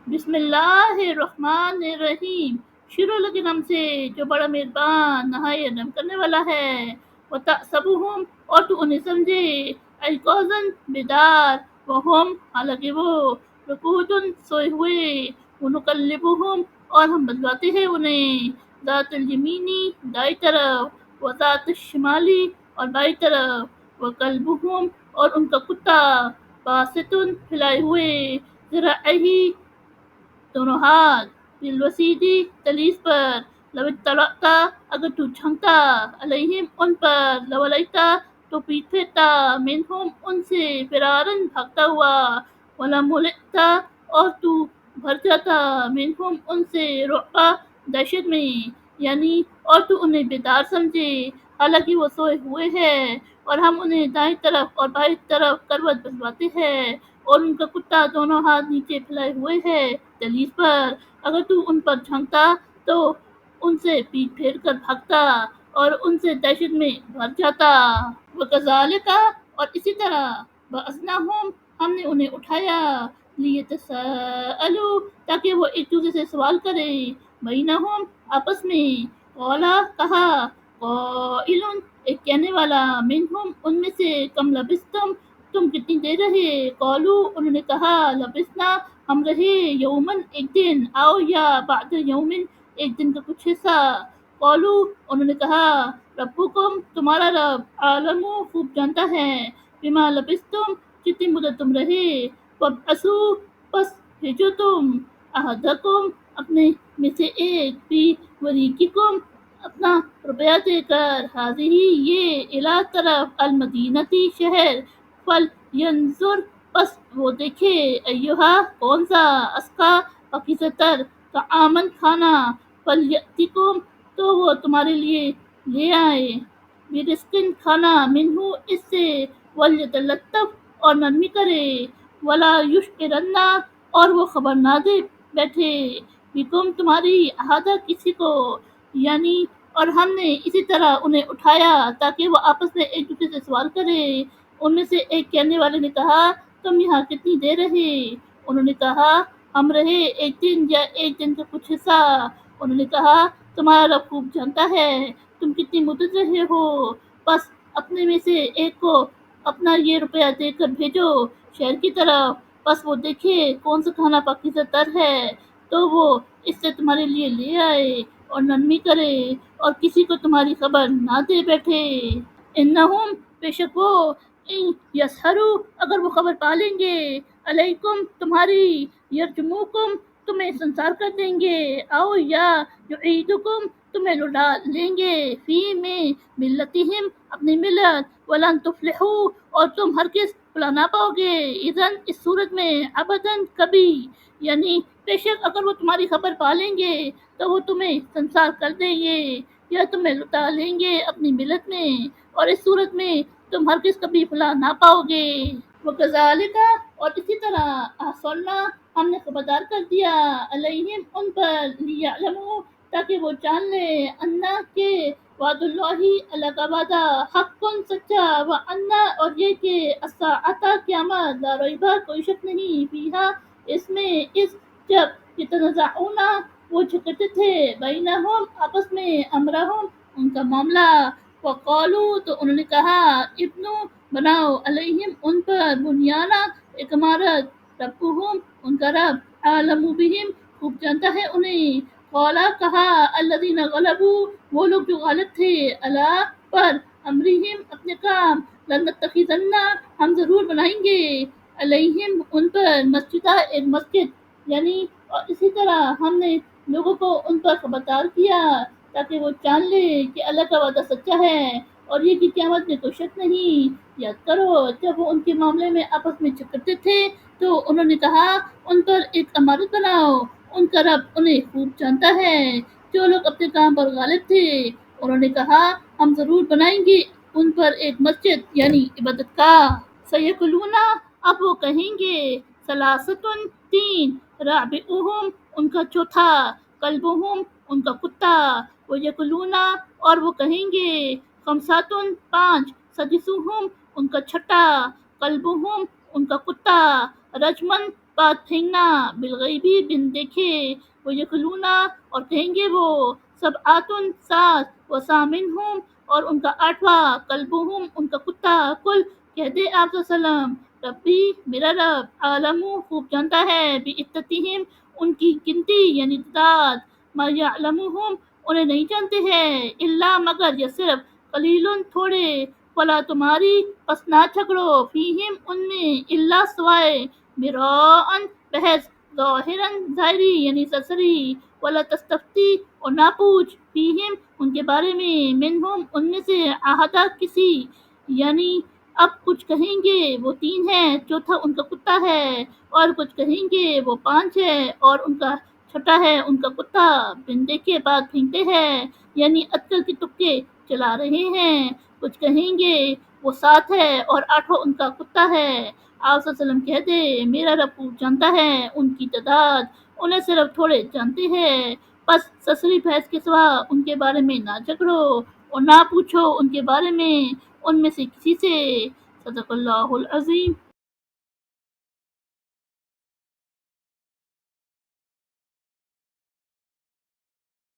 بسم اللہ الرحمن الرحیم، شروع لگے نام سے جو بڑا مہربان نہایت رحم کرنے والا ہے۔ وَتَحْسَبُهُمْ، اور تو انہیں سمجھے، ایقاظاً بیدار، وَهُمْ، حالانکہ وہ، رقود سوئے ہوئے، وَنُقَلِّبُهُمْ، اور ہم بدلواتے ہیں انہیں، ذات الیمینی دائیں طرف، وذات الشمالی، اور بائیں طرف، وَقَلْبُهُمْ، اور ان کا کتا، باسطٌ پھیلائے ہوئے، ذراعیہ دونوں ہاتھ، بالوسیدی تلیس پر، لو اطلعتا، اگر تو جھانکتا، علیہم ان پر، لولیتا، تو پیٹ پھیرتا، منہم ان سے، فرارن بھاگتا ہوا، ولملئتا، اور تو بھر جاتا، منہم ان سے، رعبا دہشت میں، یعنی اور تو انہیں بیدار سمجھے حالانکہ وہ سوئے ہوئے ہیں، اور ہم انہیں دائیں طرف اور بائیں طرف کروٹ بدلواتے ہیں، اور ان کا کتا دونوں ہاتھ نیچے پھیلائے ہوئے ہے دہلیز پر، اگر تو ان پر جھانکتا تو ان سے پیٹ پھیر کر بھاگتا اور ان سے دہشت میں بھر جاتا۔ وَكَذَلِكَ، اور اسی طرح، بَعَثْنَاهُمْ، ہم نے انہیں اٹھایا، لِيَتَسَاءَلُوا، تاکہ وہ ایک دوسرے سے سوال کریں، بَيْنَهُمْ، آپس میں، قَالَ، کہا، قائل، ایک کہنے والا، منہم، ان میں سے، کم لبثتم، تم کتنی دیر رہے، قالوا، انہوں نے کہا، لبثنا، ہم رہے، یومن، ایک دن، آؤ یا بعد یومن، ایک دن کا کچھ حصہ، قالوا، انہوں نے کہا، ربکم، تمہارا رب، عالم، خوب جانتا ہے، بما لبثتم، جتنی مدت تم رہے، فابعثوا، پس بھیجو تم، احدکم، اپنے میں سے ایک، فی وریقکم، اپنا روپیہ دے کر، حاضی، یہ، الی، طرف، المدینتی، شہر، فل ینظر، پس وہ دیکھے، ایہا، کون سا، اسکا، پاکیزہ تر، طعامن، کھانا، فلیأتکم، تو وہ تمہارے لیے لے آئے، برزقن، کھانا، منہ، اس سے، ولیتلطف، اور نرمی کرے، ولا یشعرن، اور وہ خبر نہ دے بیٹھے، بکم، تمہاری، احدہ، کسی کو، یعنی، اور ہم نے اسی طرح انہیں اٹھایا تاکہ وہ آپس میں ایک دوسرے سے سوال کریں، ان میں سے ایک کہنے والے نے کہا، تم یہاں کتنی دیر رہے، انہوں نے کہا، ہم رہے ایک دن یا ایک دن کا کچھ حصہ، انہوں نے کہا، تمہارا رب خوب جانتا ہے تم کتنی مدت رہے ہو، بس اپنے میں سے ایک کو اپنا یہ روپیہ دے کر بھیجو شہر کی طرف، بس وہ دیکھے کون سا کھانا پاکیزہ تر ہے تو وہ اس سے تمہارے لیے لے آئے اور نرمی کرے اور کسی کو تمہاری خبر نہ دے بیٹھے۔ انہم، بے شک وہ، ان یسہروا، اگر وہ خبر پا لیں گے، علیکم، تمہاری، یرجموکم، تمہیں سنسار کر دیں گے، او یا یعیدکم، تمہیں لوٹا لیں گے، فی، میں، ملتہم، اپنی ملت، ولن تفلحوا، اور تم ہرگز فلاح نہ پاؤ گے، اذن، اس صورت میں، ابداً، کبھی، یعنی بے شک اگر وہ تمہاری خبر پا لیں گے تو وہ تمہیں سنسار کر دیں گے یا تمہیں لٹا لیں گے اپنی ملت میں، اور اس صورت میں تم ہرگز کبھی فلاح نہ پاؤ گے۔ وَكَذَلِكَ، اور اسی طرح، احصلنا، ہم نے خبردار کر دیا، علیہم، ان پر، لیعلموا، تاکہ وہ جان لے، انا، کہ، وعد اللہ، اللہ کا وعدہ، حق، سچا، وَأَنَّ، اور یہ کہ، الساعۃ، قیامت، لا ریب، کوئی شک نہیں، فیہا، اس میں، اس، جب، یتنازعون، وہ جھگڑتے تھے، بینہم، آپس میں، امرہم، ان کا معاملہ، وقالوا، تو انہوں نے کہا، ابنو، بناؤ، علیہم، ان پر، بنیانا، ایک عمارت، ربہم، ان کا رب، عالم بہم، خوب جانتا ہے انہیں، قالا، کہا، الذین غلبوا، وہ لوگ جو غالب تھے، علی، پر، امرہم، اپنے کام، لنتخذن، ہم ضرور بنائیں گے، علیہم، ان پر، مسجدہ، ایک مسجد، یعنی، اور اسی طرح ہم نے لوگوں کو ان پر خبردار کیا تاکہ وہ جان لے کہ اللہ کا وعدہ سچا ہے اور یہ کہ قیامت میں کوئی شک نہیں۔ یاد کرو جب وہ ان کے معاملے میں آپس میں جھگڑتے تھے تو انہوں نے کہا ان پر ایک عمارت بناؤ، ان کا رب انہیں خوب جانتا ہے۔ جو لوگ اپنے کام پر غالب تھے انہوں نے کہا ہم ضرور بنائیں گے ان پر ایک مسجد یعنی عبادت گاہ۔ سیقولون، اب وہ کہیں گے، ثلاثۃ، تین، رابعہم، ان کا چوتھا، کلبہم، ان کا کتا، ویقولون، اور وہ کہیں گے، خمسۃ، پانچ، سدسہم، ان کا چھٹا، کلبہم، ان کا کتا، رجمن، بات پھینکنا بالغیبی بن دیکھے، وہ یقولونا اور کہیں گے وہ سب آتن سات و سامن ہوں اور ان کا آٹھواں کلبہم ان کا کتا، کل کہہ دے آپ صلی اللہ علیہ وسلم ربی میرا رب عالم خوب جانتا ہے بعدتہم ان کی گنتی یعنی تعداد، ما یعلمہم انہیں نہیں جانتے ہیں الا مگر یا صرف قلیل تھوڑے، ولا تمہاری پس نہ جھگڑو فیہم ان میں الا سوائے مراءً بحث، ظاہراً ظاہری یعنی سرسری، ولا تستفتی اور نہ پوچھ فیہم ان کے بارے میں منہم ان میں سے احدا کسی، یعنی اب کچھ کہیں گے وہ 3 ہے چوتھا ان کا کتا ہے، اور کچھ کہیں گے وہ 5 ہے اور ان کا چھٹا ہے ان کا کتا، بن دیکھے بات پھینکتے ہیں یعنی عقل کے تکے چلا رہے ہیں، کچھ کہیں گے وہ 7 ہے اور 8واں ان کا کتا ہے، آپ صلی اللہ علیہ وسلم کہہ دے میرا رب خوب جانتا ہے ان کی تعداد، انہیں صرف تھوڑے جانتے ہیں، بس سسری بحث کے سوا ان کے بارے میں نہ جھگڑو اور نہ پوچھو ان کے بارے میں ان میں سے کسی سے۔ صدق اللہ العظیم۔